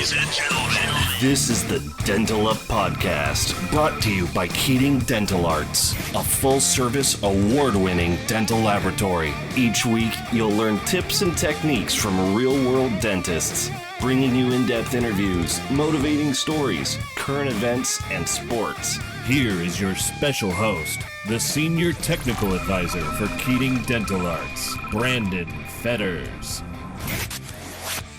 Ladies and gentlemen, This is the Dental Up Podcast, brought to you by Keating Dental Arts, a full-service, award-winning dental laboratory. Each week, you'll learn tips and techniques from real-world dentists, bringing you in-depth interviews, motivating stories, current events, and sports. Here is your special host, the Senior Technical Advisor for Keating Dental Arts, Brandon Fetters.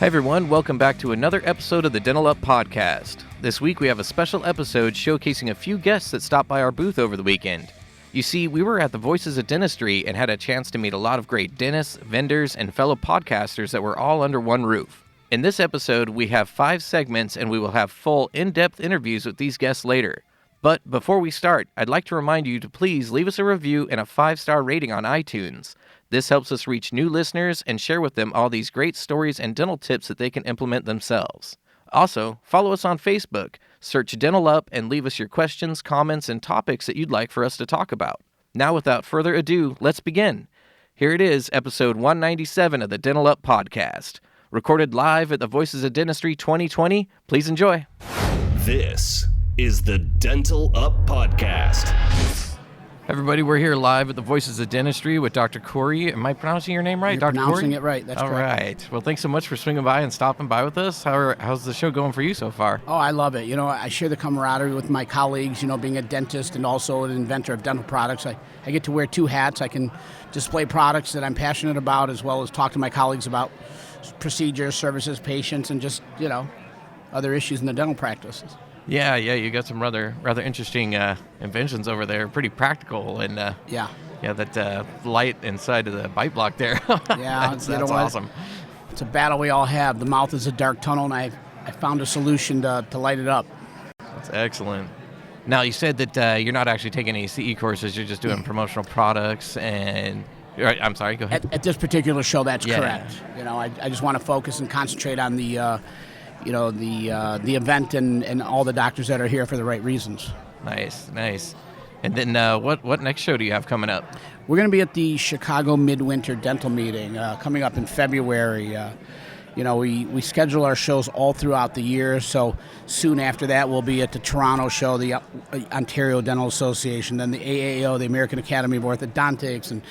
Hi everyone, welcome back to another episode of the Dental Up Podcast. This week we have a special episode showcasing a few guests that stopped by our booth over the weekend. You see, we were at the Voices of Dentistry and had a chance to meet a lot of great dentists, vendors, and fellow podcasters that were all under one roof. In this episode, we have 5 segments and we will have full, in-depth interviews with these guests later. But before we start, I'd like to remind you to please leave us a review and a 5-star rating on iTunes. This helps us reach new listeners and share with them all these great stories and dental tips that they can implement themselves. Also, follow us on Facebook, search Dental Up, and leave us your questions, comments, and topics that you'd like for us to talk about. Now, without further ado, let's begin. Here it is, episode 197 of the Dental Up Podcast. Recorded live at the Voices of Dentistry 2020. Please enjoy. This is the Dental Up Podcast. Everybody, we're here live at the Voices of Dentistry with Dr. Corey. Am I pronouncing your name right, You're Dr. Corey? pronouncing it right. That's correct. All right. Well, thanks so much for swinging by and stopping by with us. How's the show going for you so far? Oh, I love it. You know, I share the camaraderie with my colleagues, you know, being a dentist and also an inventor of dental products. I get to wear 2 hats. I can display products that I'm passionate about as well as talk to my colleagues about procedures, services, patients, and just, you know, other issues in the dental practices. Yeah, you got some rather interesting inventions over there. Pretty practical and that light inside of the bite block there. Yeah, that's you know what? awesome. It's a battle we all have. The mouth is a dark tunnel, and I found a solution to light it up. That's excellent. Now, you said that you're not actually taking any CE courses. You're just doing promotional products and... I'm sorry, go ahead. At this particular show, that's correct. You know, I just want to focus and concentrate on the event and all the doctors that are here for the right reasons. Nice. And then what next show do you have coming up? We're going to be at the Chicago Midwinter Dental Meeting coming up in February. We schedule our shows all throughout the year, so soon after that we'll be at the Toronto show, the Ontario Dental Association, then the AAO, the American Academy of Orthodontics, and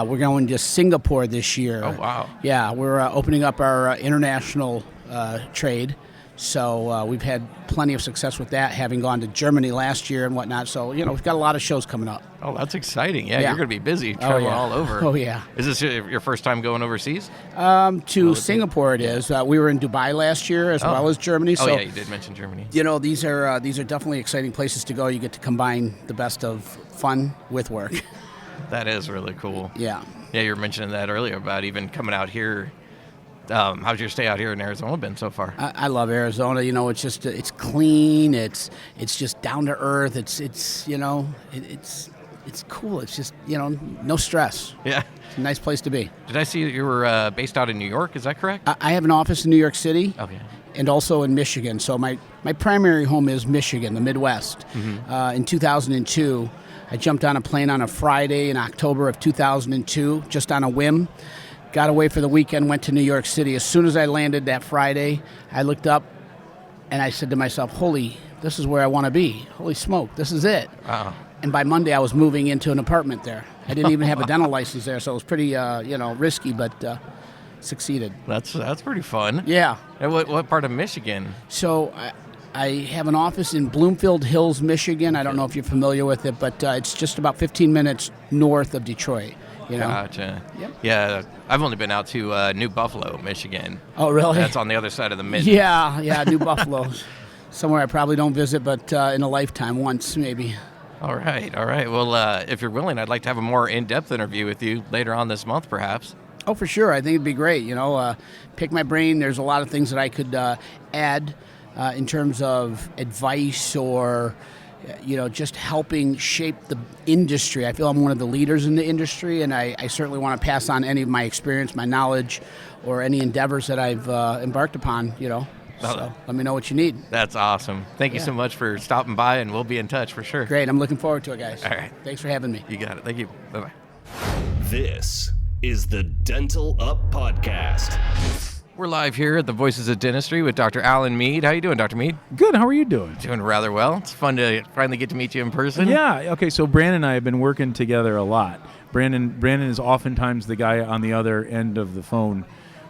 we're going to Singapore this year. Oh, wow. Yeah, we're opening up our international trade. So we've had plenty of success with that, having gone to Germany last year and whatnot. So, you know, we've got a lot of shows coming up. Oh, that's exciting. Yeah. You're going to be busy traveling all over. Oh, yeah. Is this your first time going overseas? To Singapore it is. We were in Dubai last year as well as Germany. So, you did mention Germany. You know, these are definitely exciting places to go. You get to combine the best of fun with work. That is really cool. Yeah. Yeah, you were mentioning that earlier about even coming out here. How's your stay out here in Arizona been so far? I love Arizona. You know, it's just it's clean. It's just down to earth. It's you know it's cool. It's just, you know, no stress. Yeah, it's a nice place to be. Did I see that you were based out in New York? Is that correct? I have an office in New York City. Okay. And also in Michigan. So my primary home is Michigan, the Midwest. Mm-hmm. In 2002, I jumped on a plane on a Friday in October of 2002, just on a whim. Got away for the weekend, went to New York City. As soon as I landed that Friday, I looked up and I said to myself, this is where I want to be. Holy smoke, this is it. Wow. And by Monday, I was moving into an apartment there. I didn't even have a dental license there, so it was pretty, risky, but succeeded. That's pretty fun. Yeah. And what part of Michigan? So I have an office in Bloomfield Hills, Michigan. I don't know if you're familiar with it, but it's just about 15 minutes north of Detroit. You know? Gotcha. Yep. Yeah, I've only been out to New Buffalo, Michigan. Oh, really? That's on the other side of the Midwest. Yeah, New Buffalo. Somewhere I probably don't visit, but in a lifetime, once maybe. All right. Well, if you're willing, I'd like to have a more in-depth interview with you later on this month, perhaps. Oh, for sure. I think it'd be great. You know, pick my brain. There's a lot of things that I could add in terms of advice or... just helping shape the industry. I feel I'm one of the leaders in the industry, and I certainly want to pass on any of my experience, my knowledge, or any endeavors that I've embarked upon, So let me know what you need. That's awesome. Thank you so much for stopping by, and we'll be in touch for sure. Great. I'm looking forward to it, guys. All right. Thanks for having me. You got it. Thank you. Bye-bye. This is the Dental Up Podcast. We're live here at the Voices of Dentistry with Dr. Alan Meade. How you doing, Dr. Meade? Good. How are you doing? Doing rather well. It's fun to finally get to meet you in person. Yeah. Okay. So Brandon and I have been working together a lot. Brandon is oftentimes the guy on the other end of the phone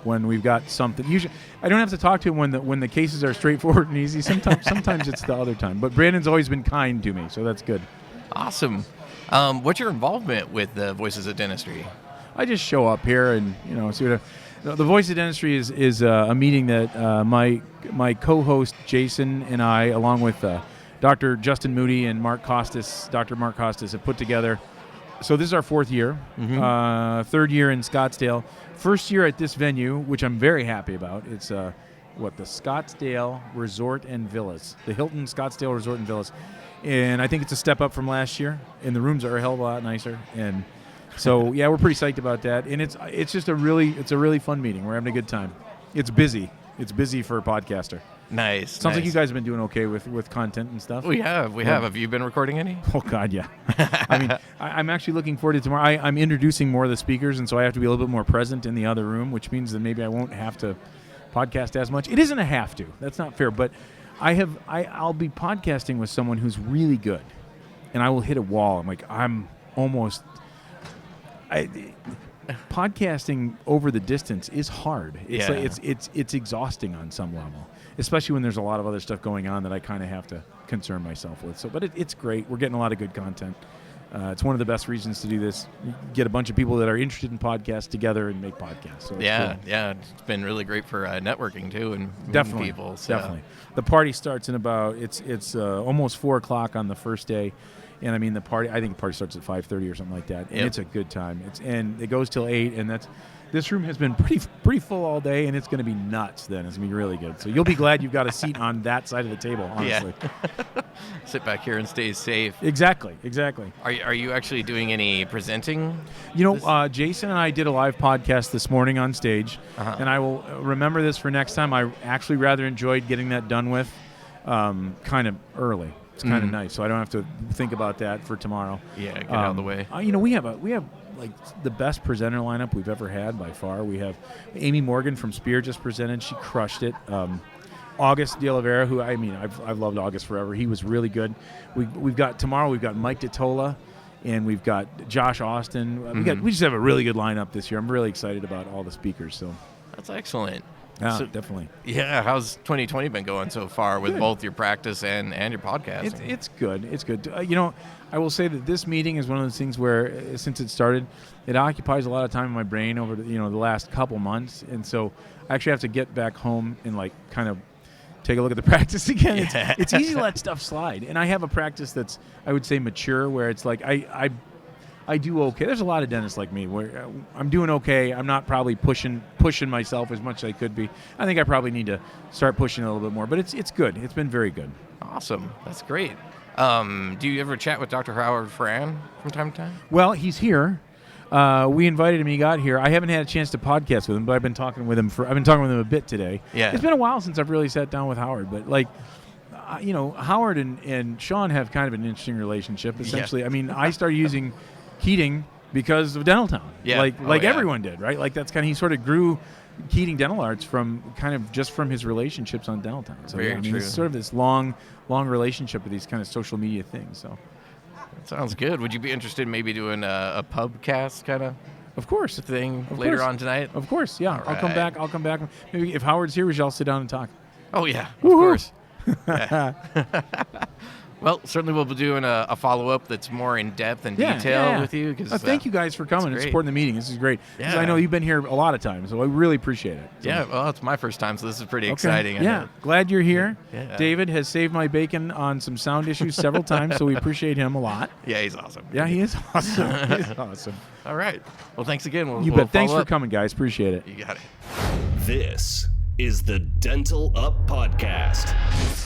when we've got something. Usually, I don't have to talk to him when the cases are straightforward and easy. Sometimes it's the other time. But Brandon's always been kind to me, so that's good. Awesome. What's your involvement with the Voices of Dentistry? I just show up here and see what. The Voice of Dentistry is a meeting that my co-host Jason and I, along with Dr. Justin Moody and Dr. Mark Costas, have put together. So this is our fourth year, third year in Scottsdale, first year at this venue, which I'm very happy about. It's the Scottsdale Resort and Villas, the Hilton Scottsdale Resort and Villas, and I think it's a step up from last year. And the rooms are a hell of a lot nicer and. So yeah, we're pretty psyched about that, and it's just a really fun meeting. We're having a good time. It's busy. It's busy for a podcaster. Nice. Sounds like you guys have been doing okay with content and stuff. We have. Have you been recording any? Oh God, yeah. I mean, I'm actually looking forward to tomorrow. I'm introducing more of the speakers, and so I have to be a little bit more present in the other room, which means that maybe I won't have to podcast as much. It isn't a have to. That's not fair, but I'll be podcasting with someone who's really good, and I will hit a wall. I'm almost. Podcasting over the distance is hard. It's exhausting on some level, especially when there's a lot of other stuff going on that I kind of have to concern myself with. So, but it's great. We're getting a lot of good content. It's one of the best reasons to do this. You get a bunch of people that are interested in podcasts together and make podcasts. So cool. It's been really great for networking too and meeting people. So. Definitely. The party starts in about it's almost 4:00 on the first day. And I mean, I think the party starts at 5:30 or something like that. And It's a good time. And it goes till 8. And this room has been pretty full all day, and it's going to be nuts then. It's going to be really good. So you'll be glad you've got a seat on that side of the table, honestly. Yeah. Sit back here and stay safe. Exactly. Are you actually doing any presenting? Jason and I did a live podcast this morning on stage, and I will remember this for next time. I actually rather enjoyed getting that done with kind of early. It's kind of nice, so I don't have to think about that for tomorrow. Yeah, get out of the way. We have like the best presenter lineup we've ever had by far. We have Amy Morgan from Spear just presented; she crushed it. August De Oliveira, who I've loved August forever. He was really good. We've got tomorrow. We've got Mike Totola, and we've got Josh Austin. We just have a really good lineup this year. I'm really excited about all the speakers. So that's excellent. Yeah, definitely. Yeah, how's 2020 been going so far with both your practice and your podcast? It's good. It's good. I will say that this meeting is one of those things where, since it started, it occupies a lot of time in my brain over the last couple months, and so I actually have to get back home and kind of take a look at the practice again. It's easy to let stuff slide, and I have a practice that's, I would say, mature, where it's like I do okay. There's a lot of dentists like me where I'm doing okay. I'm not probably pushing myself as much as I could be. I think I probably need to start pushing a little bit more, but it's good. It's been very good. Awesome. That's great. Do you ever chat with Dr. Howard Fran from time to time? Well, he's here. We invited him. He got here. I haven't had a chance to podcast with him, but I've been talking with him a bit today. Yeah. It's been a while since I've really sat down with Howard, but Howard and Sean have kind of an interesting relationship. Essentially, yeah. I mean, I started using Keating because of Dental Town, everyone did, right? Like that's kind of, he sort of grew Keating Dental Arts from his relationships on Dental Town. So Very true. It's sort of this long relationship with these kind of social media things. So that sounds good. Would you be interested in maybe doing a pubcast kind of course thing later on tonight? Of course, yeah. All I'll come back. Maybe if Howard's here, we should all sit down and talk. Oh yeah, of course. Well, certainly we'll be doing a follow-up that's more in-depth and detail with you. Thank you guys for coming and supporting the meeting. This is great. Yeah. I know you've been here a lot of times, so I really appreciate it. So. Yeah, well, it's my first time, so this is pretty exciting. Yeah, glad you're here. Yeah. David has saved my bacon on some sound issues several times, so we appreciate him a lot. Yeah, he's awesome. Yeah, he is awesome. He's awesome. All right. Well, thanks again. You bet. Thanks for coming, guys. Appreciate it. You got it. This is the Dental Up Podcast.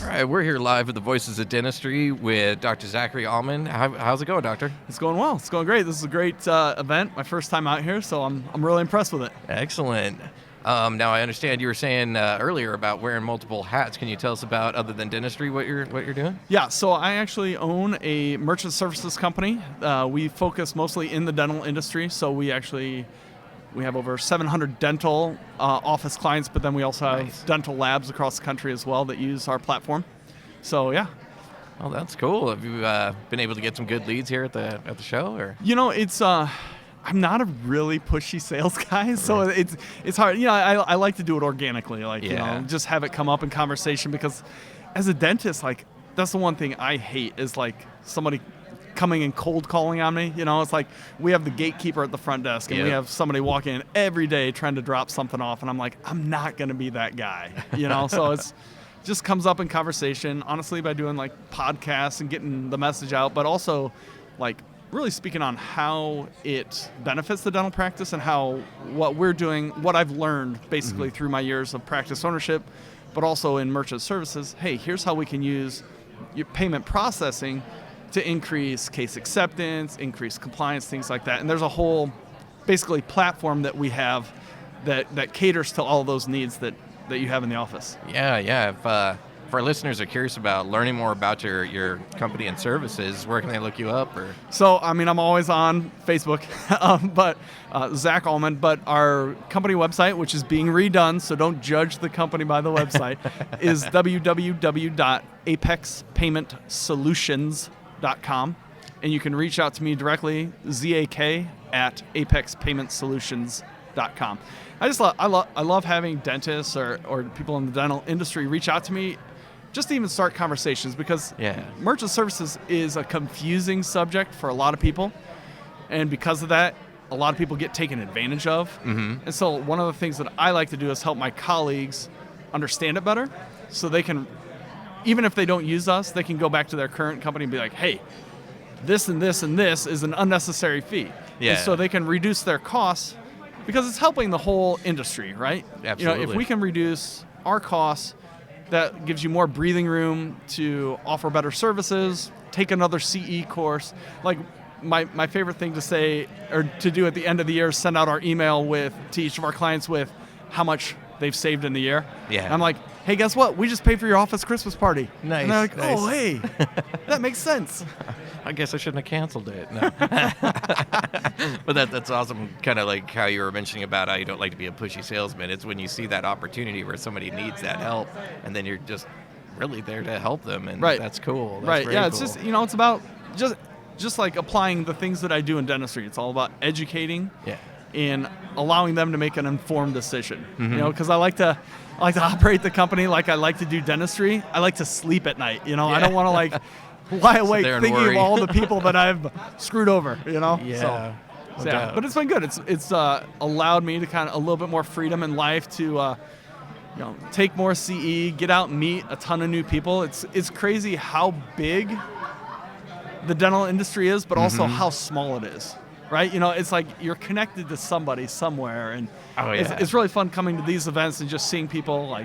All right, we're here live at the Voices of Dentistry with Dr. Zachary Almond. How's it going, Doctor? It's going well. It's going great. This is a great event. My first time out here, so I'm really impressed with it. Excellent. Now, I understand you were saying earlier about wearing multiple hats. Can you tell us about, other than dentistry, what you're doing? Yeah, so I actually own a merchant services company. We focus mostly in the dental industry, so we actually We have over 700 dental office clients, but then we also have dental labs across the country as well that use our platform. So, yeah. Oh, that's cool. Have you been able to get some good leads here at the show? Or It's I'm not a really pushy sales guy, so it's hard. I like to do it organically, just have it come up in conversation, because as a dentist, that's the one thing I hate is somebody coming and cold calling on me. It's like we have the gatekeeper at the front desk, and we have somebody walking in every day trying to drop something off, and I'm like, I'm not going to be that guy, so it's just comes up in conversation, honestly, by doing podcasts and getting the message out, but also really speaking on how it benefits the dental practice and how what we're doing, what I've learned basically through my years of practice ownership, but also in merchant services. Hey, here's how we can use your payment processing to increase case acceptance, increase compliance, things like that. And there's a whole basically platform that we have that caters to all those needs that you have in the office. Yeah. If our listeners are curious about learning more about your company and services, where can they look you up? Or So, I'm always on Facebook, but Zach Almond, but our company website, which is being redone, so don't judge the company by the website, is www.apexpaymentsolutions.com. And you can reach out to me directly, zak@apexpaymentsolutions.com. I love having dentists or people in the dental industry reach out to me just to even start conversations, because merchant services is a confusing subject for a lot of people. And because of that, a lot of people get taken advantage of. And so one of the things that I like to do is help my colleagues understand it better, so they can, even if they don't use us, they can go back to their current company and be like, hey, this and this and this is an unnecessary fee. And so they can reduce their costs, because it's helping the whole industry, right? Absolutely. If we can reduce our costs, that gives you more breathing room to offer better services, take another CE course. My favorite thing to say or to do at the end of the year is send out our email to each of our clients with how much they've saved in the year. Yeah. And I'm like, hey, guess what? We just paid for your office Christmas party. Nice. And they're like, nice. oh, hey, that makes sense. I guess I shouldn't have canceled it. No. But that's awesome, kind of like how you were mentioning about how you don't like to be a pushy salesman. It's when you see that opportunity where somebody needs that help, and then you're just really there to help them, and that's cool. That's very It's cool. just, it's about just like applying the things that I do in dentistry. It's all about educating and allowing them to make an informed decision. Because I like to operate the company like I like to do dentistry. I like to sleep at night. I don't want to lie awake thinking of all the people that I've screwed over. Yeah. But it's been good. It's allowed me to kind of a little bit more freedom in life to take more CE, get out and meet a ton of new people. It's crazy how big the dental industry is, but also how small it is. Right? It's like you're connected to somebody somewhere, and it's really fun coming to these events and just seeing people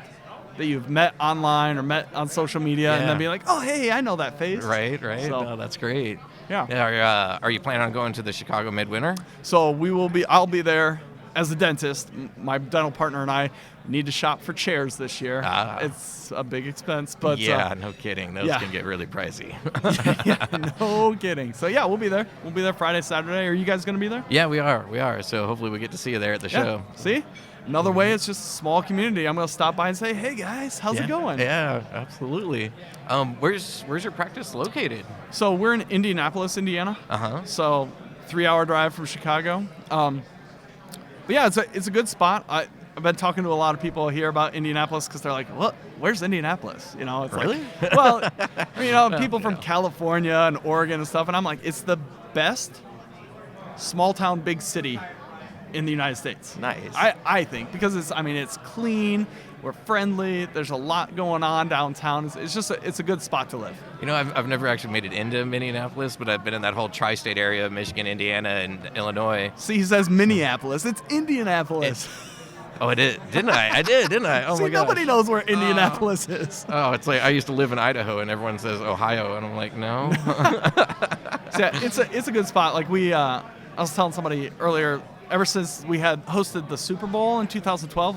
that you've met online or met on social media, and then being like, oh, hey, I know that face. Right. So, That's great. Yeah. Are you planning on going to the Chicago Midwinter? So I'll be there as a dentist. My dental partner and I need to shop for chairs this year. It's a big expense, but no kidding. Those can get really pricey. No kidding. So we'll be there. We'll be there Friday, Saturday. Are you guys going to be there? Yeah, we are. So hopefully we get to see you there at the show. See? Another way, it's just a small community. I'm going to stop by and say, hey, guys, how's it going? Yeah, absolutely. Where's your practice located? So we're in Indianapolis, Indiana. So 3-hour drive from Chicago. But yeah, it's a good spot. I've been talking to a lot of people here about Indianapolis because they're like, "What? Where's Indianapolis?" It's really? People from California and Oregon and stuff, and I'm like, it's the best small town, big city in the United States. Nice. I think, because it's clean, we're friendly, there's a lot going on downtown. It's just it's a good spot to live. I've never actually made it into Indianapolis, but I've been in that whole tri-state area, Michigan, Indiana, and Illinois. See, he says Minneapolis. It's Indianapolis. I did, didn't I? Oh my god. Nobody knows where Indianapolis is. Oh, it's like I used to live in Idaho, and everyone says Ohio, and I'm like, no. So it's a good spot. I was telling somebody earlier, ever since we had hosted the Super Bowl in 2012,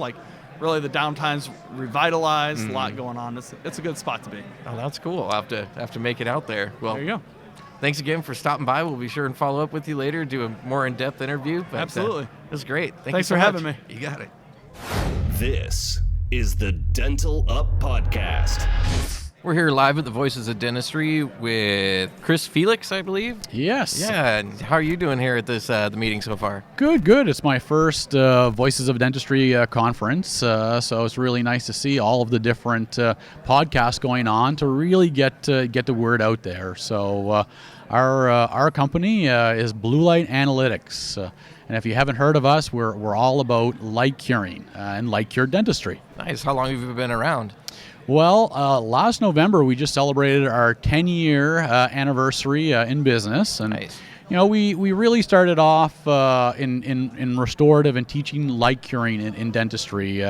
really the downtime's revitalized, a lot going on. It's a good spot to be. Oh, that's cool. I'll have to make it out there. Well, there you go. thanks again for stopping by. We'll be sure and follow up with you later, do a more in-depth interview. But, Absolutely. It was great. Thanks for having me. You got it. This is the Dental Up Podcast. We're here live at the Voices of Dentistry with Chris Felix, I believe. Yes. Yeah. And how are you doing here at this the meeting so far? Good. It's my first Voices of Dentistry conference, so it's really nice to see all of the different podcasts going on to really get the word out there. So our company is Blue Light Analytics, and if you haven't heard of us, we're all about light curing and light cure dentistry. Nice. How long have you been around? Well, last November we just celebrated our 10-year anniversary in business, and Nice. we really started off in restorative and teaching light curing in dentistry.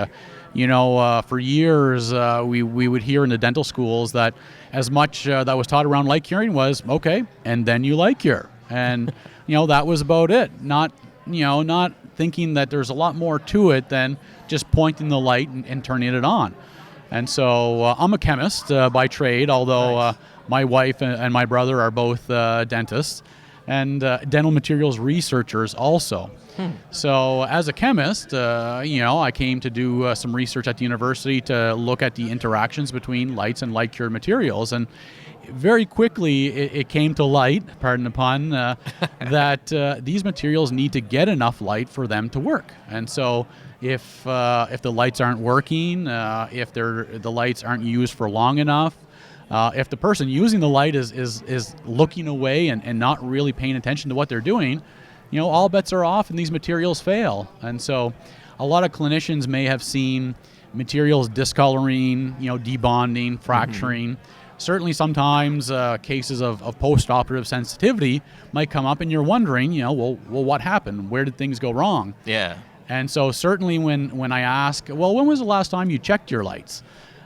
For years we would hear in the dental schools that as much that was taught around light curing was okay, and then you light cure, and that was about it. Not thinking that there's a lot more to it than just pointing the light and turning it on. And so I'm a chemist by trade, although my wife and my brother are both dentists, and dental materials researchers also. So as a chemist, I came to do some research at the university to look at the interactions between lights and light cured materials. And very quickly it came to light, pardon the pun, that these materials need to get enough light for them to work. And so if the lights aren't working, if the lights aren't used for long enough, if the person using the light is looking away and not really paying attention to what they're doing, all bets are off and these materials fail. And so a lot of clinicians may have seen materials discoloring, debonding, fracturing. Certainly sometimes cases of post-operative sensitivity might come up and you're wondering, well, what happened? Where did things go wrong? Yeah. And so certainly when I ask, well, when was the last time you checked your lights?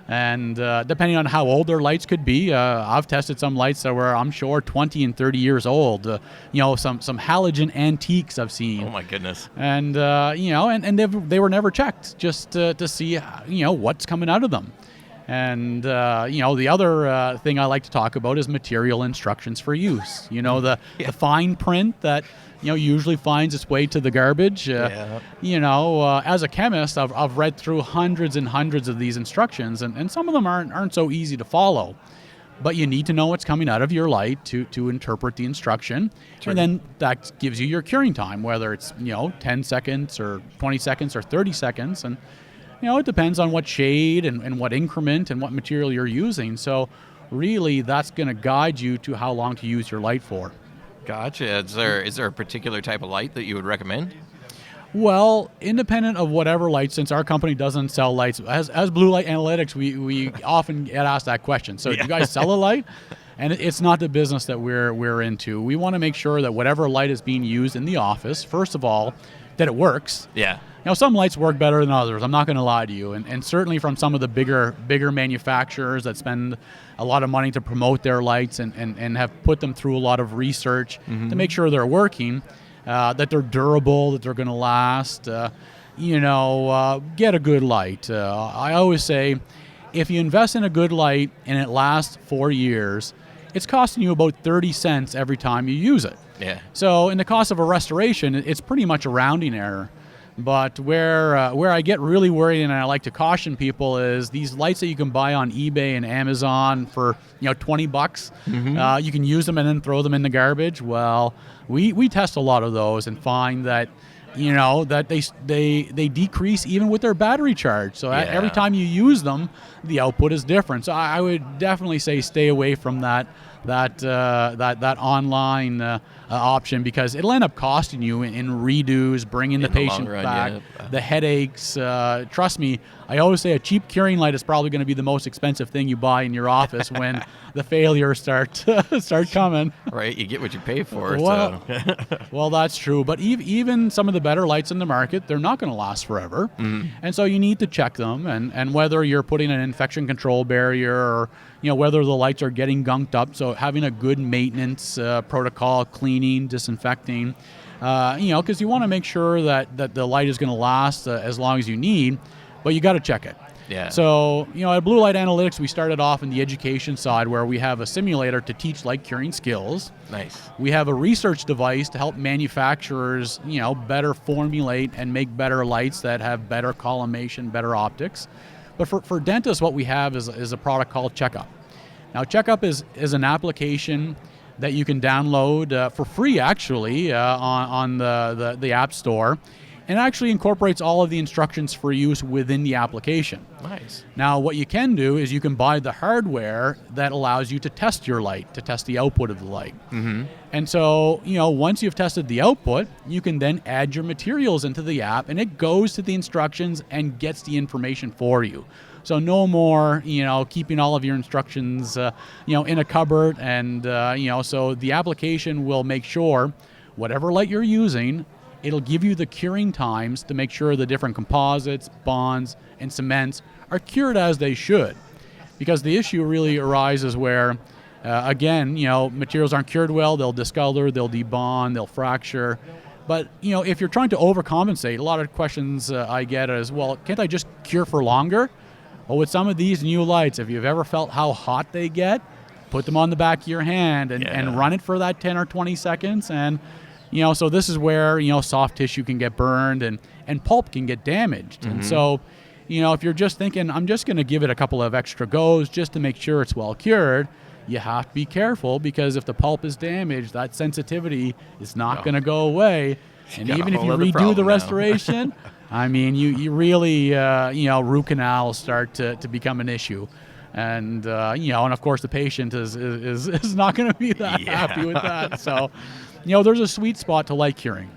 And depending on how old their lights could be, I've tested some lights that were, I'm sure, 20 and 30 years old. Some halogen antiques I've seen. Oh my goodness. And they were never checked just to see what's coming out of them. And the other thing I like to talk about is material instructions for use. The fine print that usually finds its way to the garbage. As a chemist, I've read through hundreds and hundreds of these instructions, and some of them aren't so easy to follow. But you need to know what's coming out of your light to interpret the instruction, and then that gives you your curing time, whether it's 10 seconds or 20 seconds or 30 seconds, and it depends on what shade and what increment and what material you're using. So really, that's going to guide you to how long to use your light for. Gotcha. Is there a particular type of light that you would recommend? Well, independent of whatever light, since our company doesn't sell lights, as Blue Light Analytics, we often get asked that question. So do you guys sell a light? And it's not the business that we're into. We want to make sure that whatever light is being used in the office, first of all, that it works. Yeah. Some lights work better than others. I'm not going to lie to you. And certainly from some of the bigger manufacturers that spend a lot of money to promote their lights and have put them through a lot of research to make sure they're working, that they're durable, that they're going to last. Get a good light. I always say, if you invest in a good light and it lasts 4 years, it's costing you about 30 cents every time you use it. Yeah. So in the cost of a restoration, it's pretty much a rounding error. But where I get really worried and I like to caution people is these lights that you can buy on eBay and Amazon for $20. You can use them and then throw them in the garbage. Well, we test a lot of those and find that that they decrease even with their battery charge. So every time you use them, the output is different. So I would definitely say stay away from that online option, because it'll end up costing you in redos, bringing the patient back, the headaches. Trust me, I always say a cheap curing light is probably going to be the most expensive thing you buy in your office when the failures start coming. Right, you get what you pay for. Well, well, that's true. But even some of the better lights in the market, they're not going to last forever. And so you need to check them, and whether you're putting an infection control barrier or whether the lights are getting gunked up. So having a good maintenance protocol, cleaning, disinfecting, because you want to make sure that the light is going to last as long as you need, but you got to check it. Yeah. So, at Blue Light Analytics, we started off in the education side where we have a simulator to teach light curing skills. Nice. We have a research device to help manufacturers, better formulate and make better lights that have better collimation, better optics. But for dentists, what we have is a product called Checkup. Now, Checkup is an application that you can download for free, actually, on the App Store, and actually incorporates all of the instructions for use within the application. Nice. Now, what you can do is you can buy the hardware that allows you to test your light, to test the output of the light. Mm-hmm. And so, once you've tested the output, you can then add your materials into the app, and it goes to the instructions and gets the information for you. So no more, keeping all of your instructions, in a cupboard. And, so the application will make sure whatever light you're using, it'll give you the curing times to make sure the different composites, bonds, and cements are cured as they should. Because the issue really arises where, again, materials aren't cured well, they'll discolor, they'll debond, they'll fracture. But, if you're trying to overcompensate, a lot of questions I get is, well, can't I just cure for longer? Well, with some of these new lights, if you've ever felt how hot they get, put them on the back of your hand and run it for that 10 or 20 seconds. And, so this is where, soft tissue can get burned and pulp can get damaged. Mm-hmm. And so, if you're just thinking, I'm just going to give it a couple of extra goes just to make sure it's well cured, you have to be careful, because if the pulp is damaged, that sensitivity is not going to go away. And even if you redo the restoration, I mean, you really, root canals start to become an issue. And, and of course the patient is not going to be that happy with that. So, there's a sweet spot to light curing,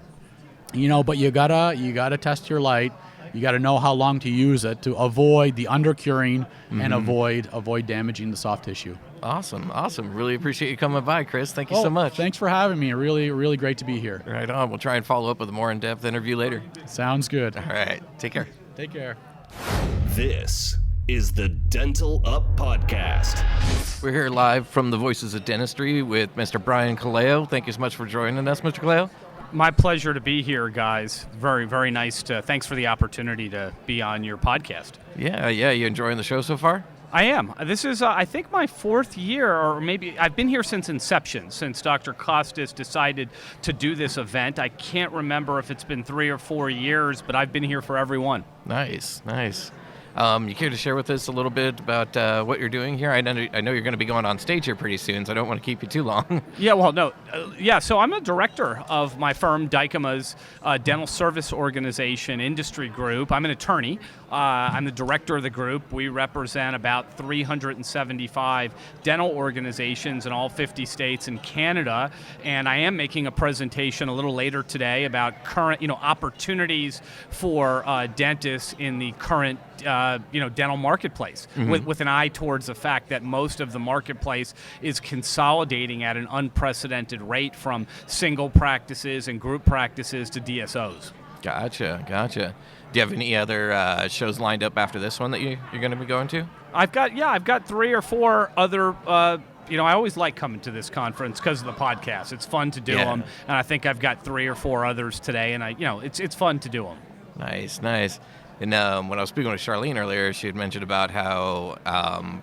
but you gotta test your light. You got to know how long to use it to avoid the undercuring and avoid damaging the soft tissue. Awesome. Really appreciate you coming by, Chris. Thank you so much. Thanks for having me. Really, really great to be here. Right on. We'll try and follow up with a more in-depth interview later. Sounds good. All right. Take care. Take care. This is the Dental Up Podcast. We're here live from the Voices of Dentistry with Mr. Brian Kaleo. Thank you so much for joining us, Mr. Kaleo. My pleasure to be here, guys. Very, very nice. Thanks for the opportunity to be on your podcast. Yeah. You enjoying the show so far? I am. This is, I think, my fourth year, or maybe I've been here since inception, since Dr. Costas decided to do this event. I can't remember if it's been 3 or 4 years, but I've been here for every one. Nice. You care to share with us a little bit about what you're doing here? I know you're going to be going on stage here pretty soon, so I don't want to keep you too long. So I'm a director of my firm, Dykema's Dental Service Organization Industry Group. I'm an attorney. I'm the director of the group. We represent about 375 dental organizations in all 50 states and Canada, and I am making a presentation a little later today about current, opportunities for dentists in the current dental marketplace, with an eye towards the fact that most of the marketplace is consolidating at an unprecedented rate from single practices and group practices to DSOs. Gotcha. Do you have any other shows lined up after this one that you're going to be going to? I've got 3 or 4 other. I always like coming to this conference because of the podcast. It's fun to do them, and I think I've got 3 or 4 others today, and it's fun to do them. Nice. And when I was speaking with Charlene earlier, she had mentioned about how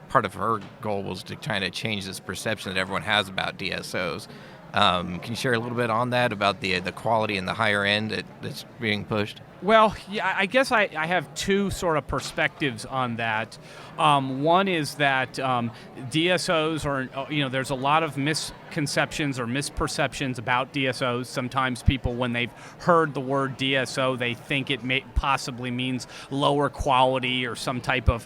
part of her goal was to try to change this perception that everyone has about DSOs. Can you share a little bit on that, about the quality and the higher end that's being pushed? Well, yeah, I guess I have 2 sort of perspectives on that. One is that DSOs are, there's a lot of misconceptions or misperceptions about DSOs. Sometimes people, when they've heard the word DSO, they think it possibly means lower quality or some type of,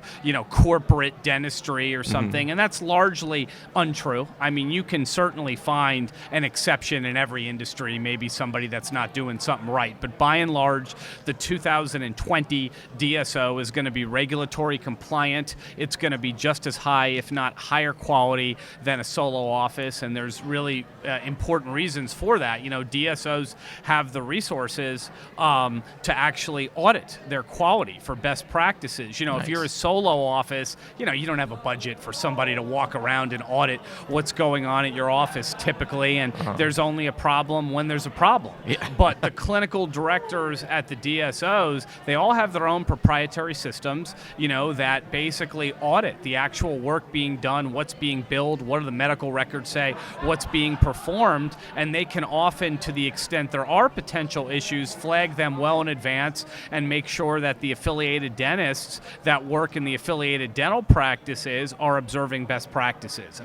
corporate dentistry or something. And that's largely untrue. I mean, you can certainly find an exception in every industry, maybe somebody that's not doing something right. But by and large, the 2020 DSO is going to be regulatory compliant. It's going to be just as high, if not higher quality than a solo office, and there's really important reasons for that. DSOs have the resources to actually audit their quality for best practices. Nice. If you're a solo office, you don't have a budget for somebody to walk around and audit what's going on at your office typically, and there's only a problem when there's a problem. Yeah. But the clinical directors at the DSOs, they all have their own proprietary systems, that basically audit the actual work being done, what's being billed, what do the medical records say, what's being performed, and they can often, to the extent there are potential issues, flag them well in advance and make sure that the affiliated dentists that work in the affiliated dental practices are observing best practices.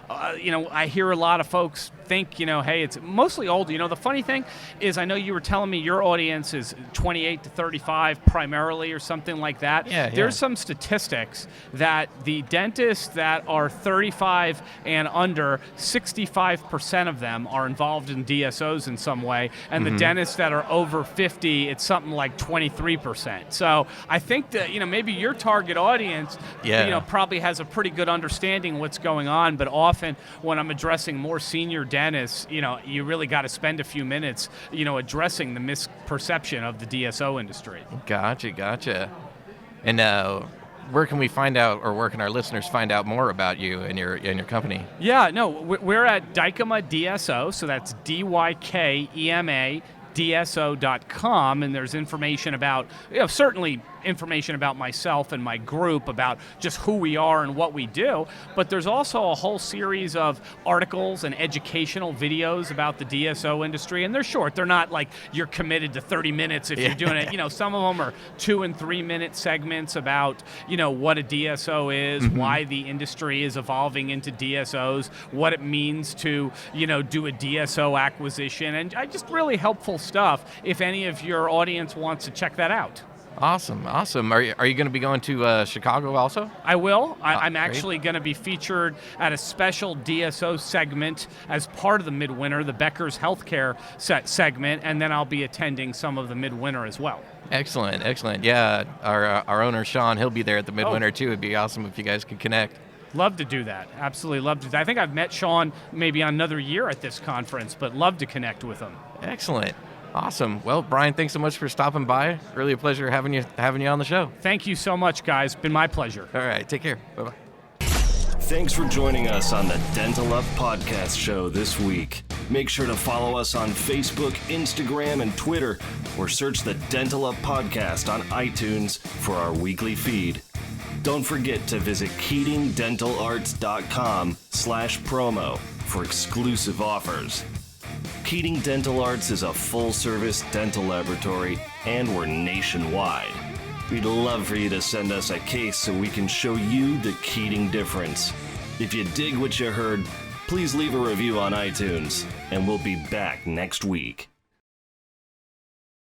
I hear a lot of folks think, hey, it's mostly old. The funny thing is, I know you were telling me your audience is 28 to 35 primarily or something like that. There's some statistics that the dentists that are 35 and under, 65% of them are involved in DSOs in some way, and the dentists that are over 50, it's something like 23%. So I think that, maybe your target audience, probably has a pretty good understanding what's going on, but often when I'm addressing more senior dentists, you really got to spend a few minutes, addressing the misperception of the DSO industry. Gotcha. And where can we find out, or where can our listeners find out more about you and your company? We're at Dykema DSO, so that's DYKEMA DSO.com, and there's information about, certainly information about myself and my group, about just who we are and what we do, but there's also a whole series of articles and educational videos about the DSO industry, and they're short. They're not like you're committed to 30 minutes if you're doing it. Some of them are 2 and 3 minute segments about, what a DSO is, why the industry is evolving into DSOs, what it means to, do a DSO acquisition, and just really helpful stuff if any of your audience wants to check that out. Awesome. Are you going to be going to Chicago also? I will. I'm actually going to be featured at a special DSO segment as part of the Midwinter, the Becker's Healthcare segment, and then I'll be attending some of the Midwinter as well. Excellent. Yeah, our owner, Sean, he'll be there at the Midwinter too. It'd be awesome if you guys could connect. Love to do that. Absolutely love to do that. I think I've met Sean maybe on another year at this conference, but love to connect with him. Excellent. Awesome. Well, Brian, thanks so much for stopping by. Really a pleasure having you on the show. Thank you so much, guys. Been my pleasure. All right. Take care. Bye-bye. Thanks for joining us on the Dental Up Podcast Show this week. Make sure to follow us on Facebook, Instagram, and Twitter, or search the Dental Up Podcast on iTunes for our weekly feed. Don't forget to visit KeatingDentalArts.com/promo for exclusive offers. Keating Dental Arts is a full-service dental laboratory, and we're nationwide. We'd love for you to send us a case so we can show you the Keating difference. If you dig what you heard, please leave a review on iTunes, and we'll be back next week.